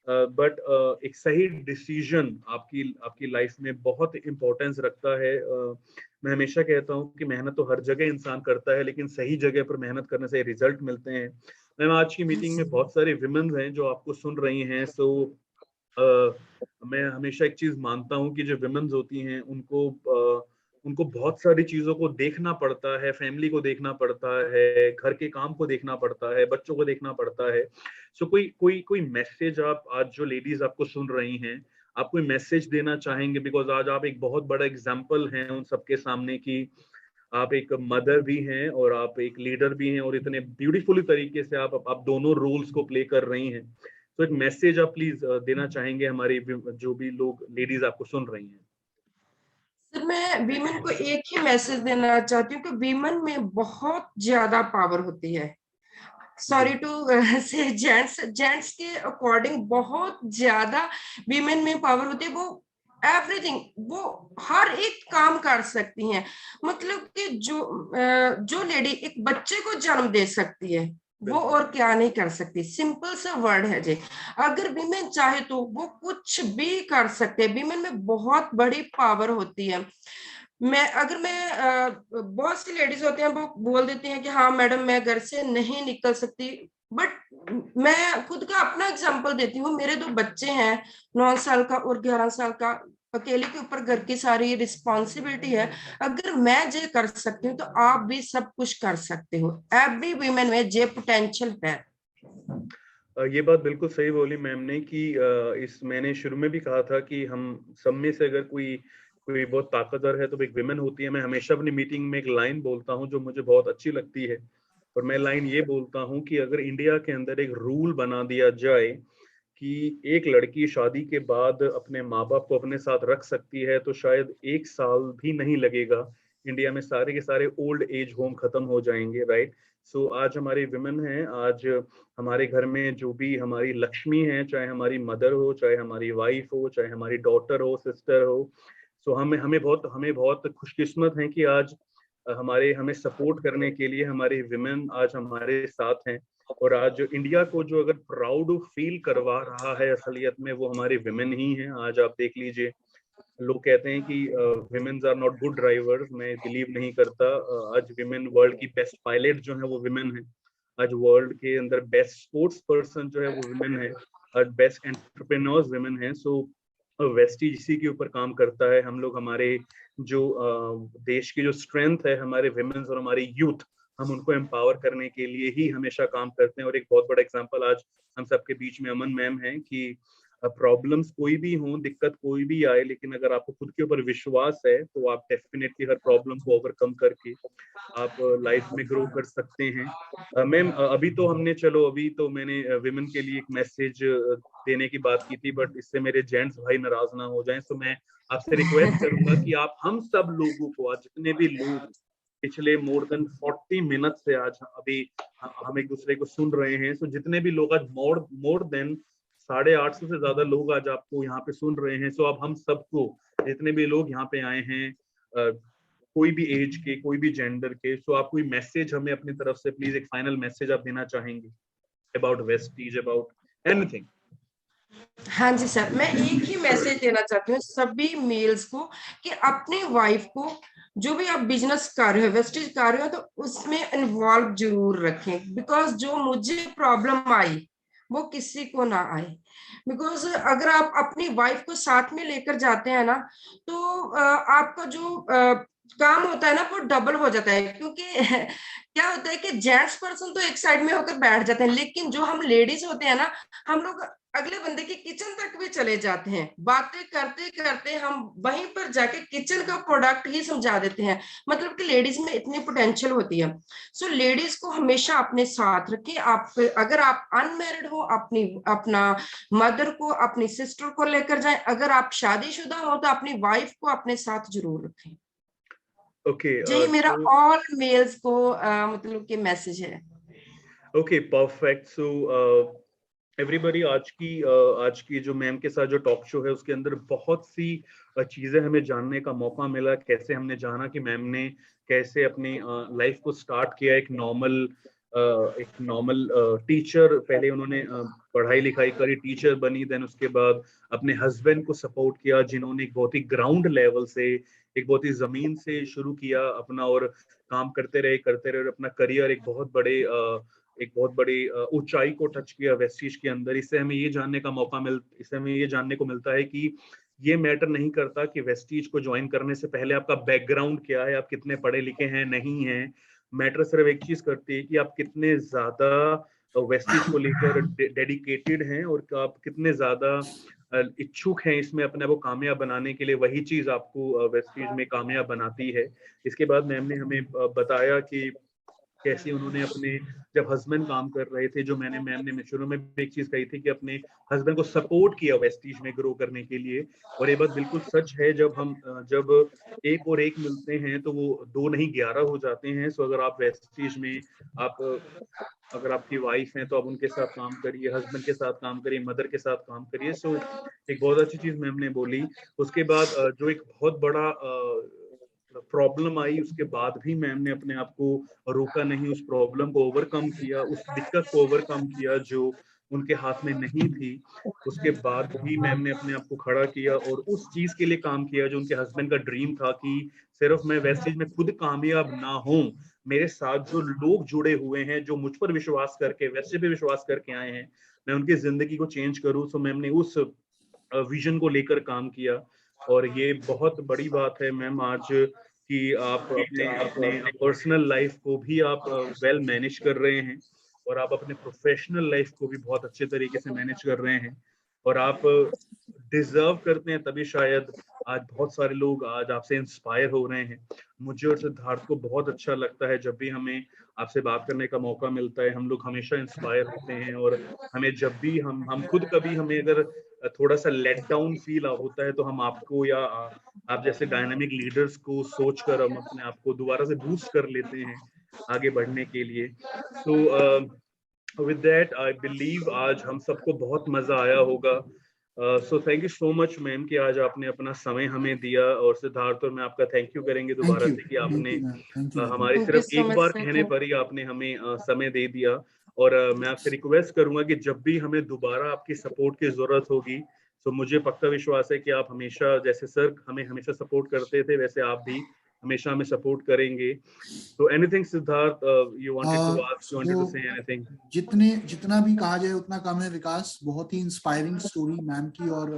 बट एक सही डिसीजन आपकी लाइफ में बहुत इंपॉर्टेंस रखता है। मैं हमेशा कहता हूँ कि मेहनत तो हर जगह इंसान करता है, लेकिन सही जगह पर मेहनत करने से रिजल्ट मिलते हैं। मैम आज की मीटिंग में बहुत सारे विमेन्स हैं जो आपको सुन रही हैं। सो मैं हमेशा एक चीज मानता हूँ कि जो विमेन्स होती हैं उनको बहुत सारी चीजों को देखना पड़ता है, फैमिली को देखना पड़ता है, घर के काम को देखना पड़ता है, बच्चों को देखना पड़ता है। सो कोई मैसेज आप आज जो लेडीज आपको सुन रही हैं, आप कोई मैसेज देना चाहेंगे? बिकॉज आज आप एक बहुत बड़ा एग्जाम्पल हैं उन सबके सामने कि आप एक मदर भी हैं और आप एक लीडर भी हैं, और इतने ब्यूटीफुली तरीके से आप दोनों रोल्स को प्ले कर रही हैं। तो एक मैसेज आप प्लीज देना चाहेंगे हमारी जो भी लोग लेडीज आपको सुन रही हैं? सर मैं वीमेन को एक ही मैसेज देना चाहती हूँ कि वीमेन में बहुत ज्यादा पावर होती है। सॉरी टू से जेंट्स के अकॉर्डिंग बहुत ज्यादा वीमेन में पावर होती है। वो एवरीथिंग, वो हर एक काम कर सकती हैं। मतलब कि जो लेडी एक बच्चे को जन्म दे सकती है, वो और क्या नहीं कर सकती। सिंपल सा वर्ड है जी। अगर विमेन चाहे तो वो कुछ भी कर सकते हैं। विमेन में बहुत बड़ी पावर होती है। बहुत सी लेडीज होते हैं, वो बोल देती हैं कि हाँ मैडम मैं घर से नहीं निकल सकती। बट मैं खुद का अपना एग्जांपल देती हूँ। मेरे 2 बच्चे हैं, 9 साल का और 11 साल का। अकेले के ऊपर घर की सारी रिस्पॉन्सिबिलिटी है। अगर मैं जे कर सकती हूँ तो आप भी सब कुछ कर सकते हो। एवरी वीमेन में जे पोटेंशियल है। ये बात बिल्कुल सही बोली मैम ने कि मैंने शुरू में भी कहा था कि हम सब में से अगर कोई बहुत ताकतवर है तो एक विमेन होती है। मैं हमेशा अपनी मीटिंग में एक लाइन बोलता हूँ जो मुझे बहुत अच्छी लगती है, और मैं लाइन ये बोलता हूँ कि अगर इंडिया के अंदर एक रूल बना दिया जाए कि एक लड़की शादी के बाद अपने माँ बाप को अपने साथ रख सकती है, तो शायद 1 साल भी नहीं लगेगा, इंडिया में सारे के सारे ओल्ड एज होम खत्म हो जाएंगे। राइट, सो आज हमारी विमेन हैं, आज हमारे घर में जो भी हमारी लक्ष्मी है, चाहे हमारी मदर हो, चाहे हमारी वाइफ हो, चाहे हमारी डॉटर हो, सिस्टर हो, सो हमें बहुत खुशकिस्मत हैं कि आज हमें सपोर्ट करने के लिए हमारे विमेन आज हमारे साथ हैं। और आज इंडिया को जो अगर प्राउड फील करवा रहा है असलियत में, वो हमारे विमेन ही हैं। आज आप देख लीजिए, लोग कहते हैं कि womens are not good drivers, मैं बिलीव नहीं करता। आज विमेन वर्ल्ड की बेस्ट पायलट जो है वो विमेन है। आज वर्ल्ड के अंदर बेस्ट स्पोर्ट्स पर्सन जो है वो विमेन है। आज बेस्ट एंटरप्रेन्योर्स विमेन है। सो वेस्टीज इसी के ऊपर काम करता है। हम लोग हमारे जो देश की जो स्ट्रेंथ है, हमारे विमेन्स और हमारे यूथ, हम उनको एम्पावर करने के लिए ही हमेशा काम करते हैं। और एक बहुत बड़ा एग्जांपल आज हम सबके बीच में अमन मैम है कि प्रॉब्लम्स कोई भी हो, दिक्कत कोई भी आए, लेकिन अगर आपको खुद के ऊपर विश्वास है तो आप डेफिनेटली हर प्रॉब्लम को ओवरकम करके आप लाइफ में ग्रो कर सकते हैं। मैम अभी तो मैंने विमेन के लिए एक मैसेज देने की बात की थी, बट इससे मेरे जेंट्स भाई नाराज ना हो जाएं, तो मैं आपसे रिक्वेस्ट करूंगा कि आप हम सब लोगों को, आज जितने भी लोग पिछले मोर देन 40 मिनट से आज अभी हम एक दूसरे को सुन रहे हैं, तो जितने भी लोग आज मोर देन 850 से ज्यादा लोग आज आपको यहाँ पे सुन रहे हैं। सो अब हम सबको, जितने भी लोग यहाँ पे आए हैं, कोई भी एज के, कोई भी जेंडर के, सो आप कोई मैसेज हमें अपनी तरफ से प्लीज एक फाइनल मैसेज आप देना चाहेंगे अबाउट वेस्टीज, अबाउट एनीथिंग? हाँ जी सर, मैं एक ही मैसेज देना चाहती हूँ सभी मेल्स को कि अपनी वाइफ को, जो भी आप बिजनेस कर रहे हो, वेस्टेज कर रहे हो, तो उसमें इन्वॉल्व जरूर रखें। बिकॉज जो मुझे प्रॉब्लम आई, वो किसी को ना आए। बिकॉज अगर आप अपनी वाइफ को साथ में लेकर जाते हैं ना, तो आपका जो काम होता है ना वो डबल हो जाता है। क्योंकि क्या होता है कि जेंट्स पर्सन तो एक साइड में होकर बैठ जाते हैं, लेकिन जो हम लेडीज होते हैं ना, हम लोग अगले बंदे के किचन तक भी चले जाते हैं। बातें करते करते हम वहीं पर जाके किचन का प्रोडक्ट ही समझा देते हैं। मतलब कि लेडीज में इतनी पोटेंशियल होती है। सो लेडीज को हमेशा अपने साथ रखें। आप अगर आप अनमैरिड हो, अपना मदर को, अपनी सिस्टर को लेकर जाएं। अगर आप शादीशुदा हो तो अपनी वाइफ को अपने साथ जरूर रखें। ओके, यही मेरा ऑल मेल्स को मतलब कि मैसेज है। Okay, perfect. सो एवरीबॉडी, आज की जो मैम के साथ जो टॉक शो है उसके अंदर बहुत सी चीजें हमें जानने का मौका मिला। कैसे हमने जाना कि मैम ने कैसे अपनी लाइफ को स्टार्ट किया। एक नॉर्मल टीचर, पहले उन्होंने पढ़ाई लिखाई करी, टीचर बनी, देन उसके बाद अपने हस्बैंड को सपोर्ट किया, जिन्होंने एक बहुत ही ग्राउंड लेवल से, एक बहुत ही जमीन से शुरू किया अपना, और काम करते रहे और अपना करियर एक बहुत बड़ी ऊंचाई को टच किया वेस्टीज के अंदर। इससे हमें ये जानने को मिलता है कि ये मैटर नहीं करता कि वेस्टीज को ज्वाइन करने से पहले आपका बैकग्राउंड क्या है, आप कितने पढ़े लिखे हैं, नहीं हैं। मैटर सिर्फ एक चीज करती है कि आप कितने ज्यादा वेस्टीज को लेकर डेडिकेटेड हैं और आप कितने ज्यादा इच्छुक हैं इसमें अपने को कामयाब बनाने के लिए। वही चीज आपको वेस्टीज में कामयाब बनाती है। इसके बाद मैम ने हमें बताया कि कैसे उन्होंने अपने, जब हस्बैंड काम कर रहे थे, जो मैम ने शुरू में भी एक चीज कही थी कि अपने हस्बैंड को सपोर्ट किया वेस्टीज में ग्रो करने के लिए। और ये बात बिल्कुल सच है, जब एक और एक मिलते हैं तो वो 2 नहीं 11 हो जाते हैं। सो अगर आप वेस्टीज में अगर आपकी वाइफ है तो आप उनके साथ काम करिए, हस्बैंड के साथ काम करिए, मदर के साथ काम करिए। सो एक बहुत अच्छी चीज मैम ने बोली। उसके बाद जो एक बहुत बड़ा प्रॉब्लम आई, उसके बाद भी मैम ने अपने आप को रोका नहीं, उस प्रॉब्लम को ओवरकम किया, उस दिक्कत को ओवरकम किया जो उनके हाथ में नहीं थी। उसके बाद भी मैम ने अपने आप को खड़ा किया और उस चीज के लिए काम किया जो उनके हस्बैंड का ड्रीम था, कि सिर्फ मैं वेस्टेज में खुद कामयाब ना हूं, मेरे साथ जो लोग जुड़े हुए हैं, जो मुझ पर विश्वास करके, वेस्टेज पे विश्वास करके आए हैं, मैं उनकी जिंदगी को चेंज करूं। सो मैम ने उस विजन को लेकर काम किया। और ये बहुत बड़ी बात है मैम आज कि आप अपने पर्सनल लाइफ को भी आप वेल मैनेज कर रहे हैं, और आप अपने प्रोफेशनल लाइफ को भी बहुत अच्छे तरीके से मैनेज कर रहे हैं, और आप डिजर्व करते हैं, तभी शायद आज बहुत सारे लोग आज आपसे इंस्पायर हो रहे हैं। मुझे और सिद्धार्थ को बहुत अच्छा लगता है जब भी हमें आपसे बात करने का मौका मिलता है। हम लोग हमेशा इंस्पायर होते हैं, और हमें जब भी हम खुद कभी हमें अगर थोड़ा सा लेट डाउन फील होता है तो हम आपको या आप जैसे डायनामिक लीडर्स को सोचकर हम अपने आप को दोबारा से बूस्ट कर लेते हैं आगे बढ़ने के लिए। So with that I believe आज हम सबको बहुत मजा आया होगा। So thank you so much ma'am कि आज आपने अपना समय हमें दिया, और सिद्धार्थ और मैं आपका थैंक यू करेंगे दोबारा से कि आपने हमारी सिर्फ एक बार कहने पर ही आपने हमें समय दे दिया। और मैं आपसे रिक्वेस्ट करूंगा कि जब भी हमें दोबारा आपकी सपोर्ट की जरूरत होगी, तो मुझे पक्का विश्वास है कि आप हमेशा, जैसे सर हमें हमेशा सपोर्ट करते थे, वैसे आप भी हमेशा हमें सपोर्ट करेंगे। तो anything Siddharth you wanted to ask, you wanted to say anything? जितना भी कहा जाए उतना कम है विकास। बहुत ही इंस्पायरिंग स्टोरी मैम की, और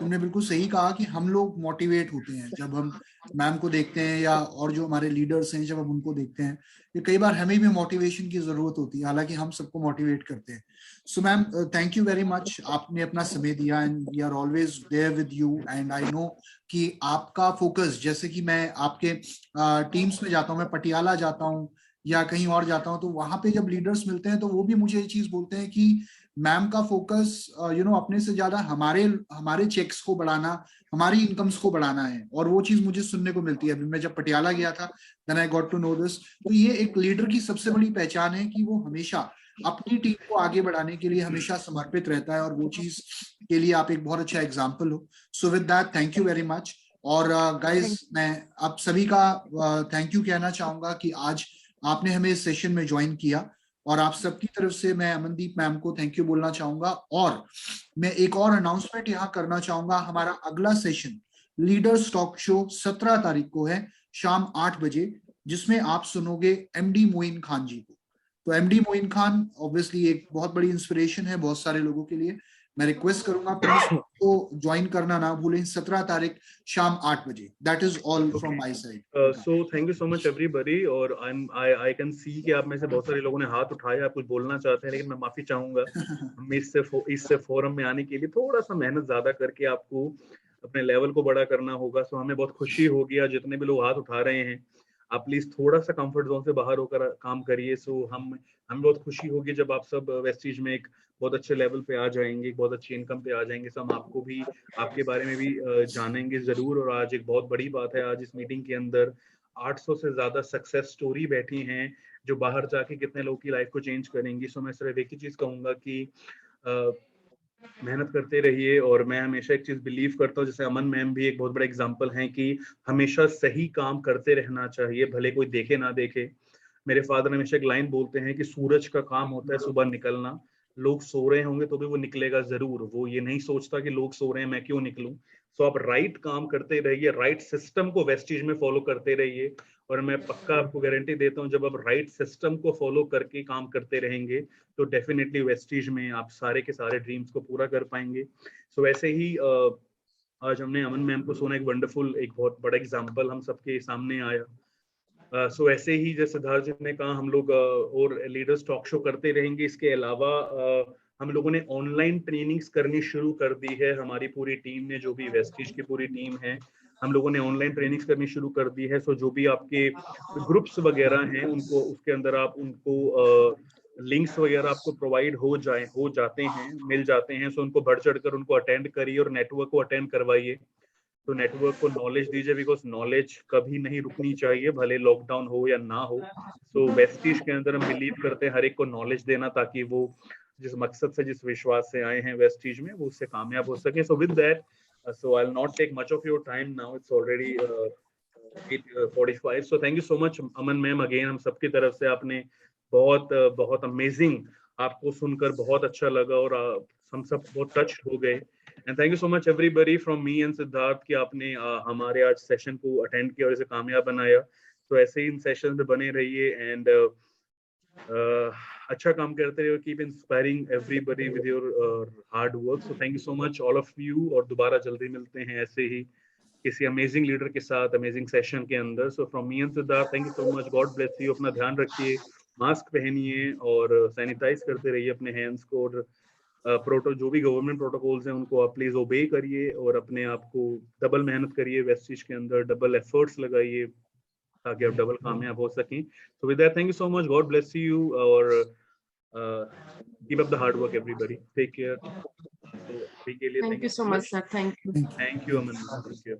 तुमने बिल्कुल सही कहा कि हम लोग मोटिवेट होते हैं जब हम मैम को देखते हैं, या और जो हमारे लीडर्स हैं जब हम उनको देखते हैं। ये कई बार हमें भी मोटिवेशन की जरूरत होती है, हालांकि हम सबको मोटिवेट करते हैं। So ma'am thank you very much, आपने अपना समय दिया, and we are always there with you. And I know कि आपका फोकस, जैसे कि मैं आपके टीम्स में जाता हूँ, मैं पटियाला जाता हूँ या कहीं और जाता हूँ, तो वहां पे जब लीडर्स मिलते हैं तो वो भी मुझे ये चीज बोलते हैं कि मैम का फोकस अपने से ज्यादा हमारे चेक्स को बढ़ाना, हमारी इनकम्स को बढ़ाना है। और वो चीज मुझे सुनने को मिलती है। अभी मैं जब पटियाला गया था, then I got to know this. तो ये एक लीडर की सबसे बड़ी पहचान है कि वो हमेशा अपनी टीम को आगे बढ़ाने के लिए हमेशा समर्पित रहता है, और वो चीज के लिए आप एक बहुत अच्छा एग्जाम्पल हो। So with that thank you very much. और गाइज मैं आप सभी का थैंक यू कहना चाहूंगा कि आज आपने हमें इस सेशन में ज्वाइन किया, और आप सबकी तरफ से मैं अमनदीप मैम को थैंक यू बोलना चाहूंगा। और मैं एक और अनाउंसमेंट यहाँ करना चाहूंगा। हमारा अगला सेशन लीडर्स टॉक शो 17 तारीख को है शाम 8 बजे, जिसमें आप सुनोगे MD मोइन खान जी को। तो एमडी मोइन खान ऑब्वियसली एक बहुत बड़ी इंस्पिरेशन है बहुत सारे लोगों के लिए। मैं रिक्वेस्ट करूंगा प्लीज को ज्वाइन करना ना भूलें 17 तारीख शाम 8 बजे। That is all from my side. So thank you so much everybody. और आई कैन सी कि आप में से बहुत सारे लोगों ने हाथ उठाया, आप कुछ बोलना चाहते हैं, लेकिन मैं माफी चाहूंगा। हम इससे फोरम में आने के लिए थोड़ा सा मेहनत ज्यादा करके आपको अपने लेवल को बड़ा करना होगा। सो हमें बहुत खुशी होगी आज जितने भी लोग हाथ उठा रहे हैं, आप प्लीज थोड़ा सा कंफर्ट जोन से बाहर होकर काम करिए। सो हम बहुत खुशी होगी जब आप सब वेस्टीज में एक बहुत अच्छे लेवल पे आ जाएंगे, बहुत अच्छी इनकम पे आ जाएंगे। सो हम आपको भी, आपके बारे में भी जानेंगे जरूर। और आज एक बहुत बड़ी बात है, आज इस मीटिंग के अंदर 800 से ज्यादा सक्सेस स्टोरी बैठी हैं जो बाहर जाके कितने लोगों की लाइफ को चेंज करेंगी। सो मैं सिर्फ एक ही चीज कहूंगा कि मेहनत करते रहिए। और मैं हमेशा एक चीज बिलीव करता हूँ, जैसे अमन मैम भी एक बहुत बड़ा एग्जांपल हैं, कि हमेशा सही काम करते रहना चाहिए, भले कोई देखे ना देखे। मेरे फादर हमेशा एक लाइन बोलते हैं कि सूरज का काम होता है सुबह निकलना, लोग सो रहे होंगे तो भी वो निकलेगा जरूर, वो ये नहीं सोचता कि लोग सो रहे हैं मैं क्यों निकलूं। सो आप राइट काम करते रहिए, राइट सिस्टम को वेस्टीज में फॉलो करते रहिए। और मैं पक्का आपको गारंटी देता हूँ, जब आप राइट सिस्टम को फॉलो करके काम करते रहेंगे तो डेफिनेटली वेस्टीज में आप सारे के सारे ड्रीम्स को पूरा कर पाएंगे। सो वैसे ही आज हमने अमन मैम को सुना, एक वंडरफुल, एक बहुत बड़ा एग्जाम्पल हम सबके सामने आया। सो ऐसे ही जैसे सिद्धार्थ जी ने कहा, हम लोग और लीडर्स टॉक शो करते रहेंगे। इसके अलावा हम लोगों ने ऑनलाइन ट्रेनिंग्स करनी शुरू कर दी है, हमारी पूरी टीम ने, जो भी वेस्टीज की पूरी टीम है, हम लोगों ने ऑनलाइन ट्रेनिंग्स करनी शुरू कर दी है। सो जो भी आपके ग्रुप्स वगैरह हैं उनको, उसके अंदर आप उनको लिंक्स वगैरह आपको प्रोवाइड हो जाते हैं, मिल जाते हैं। सो उनको बढ़ चढ़कर उनको अटेंड करिए और नेटवर्क को अटेंड करवाइए। तो नेटवर्क को नॉलेज दीजिए, बिकॉज नॉलेज कभी नहीं रुकनी चाहिए, भले लॉकडाउन हो या ना हो। सो वेस्टीज के अंदर हम बिलीव करते हैं हर एक को नॉलेज देना, ताकि वो जिस मकसद से, जिस विश्वास से आए हैं वेस्टीज में, वो उससे कामयाब हो सके। So with that, so I'll not take much of your time now, it's already 8:45. so thank you so much Aman ma'am, again हम सबकी तरफ से। आपने बहुत अमेजिंग, आपको सुनकर बहुत अच्छा लगा और हम सब बहुत टच हो गए। And thank you so much everybody from me and Siddharth कि आपने हमारे आज सेशन को अटेंड किया और इसे कामयाब बनाया। तो ऐसे ही इन सेशन में बने रहिए एंड अच्छा काम करते रहिए, keep inspiring everybody with your hard work. So thank you so much all of you, और दोबारा जल्दी मिलते हैं ऐसे ही किसी अमेजिंग लीडर के साथ अमेजिंग सेशन के अंदर। So from me and Siddharth, thank you so much, God bless you. अपना ध्यान रखिए, मास्क पहनिए और सैनिटाइज करते रहिए अपने हैंड्स को। और जो भी गवर्नमेंट प्रोटोकॉल्स हैं उनको आप प्लीज ओबे करिए और अपने आप को डबल मेहनत करिए वेस्टीज के अंदर, डबल एफर्ट्स लगाइए ताकि आप डबल कामयाब हो सकें। So with that, thank you so much. God bless you. और keep up the hard work, everybody. Take care. So, thank you so much, sir. Thank you. Thank you, Aman. Thank you.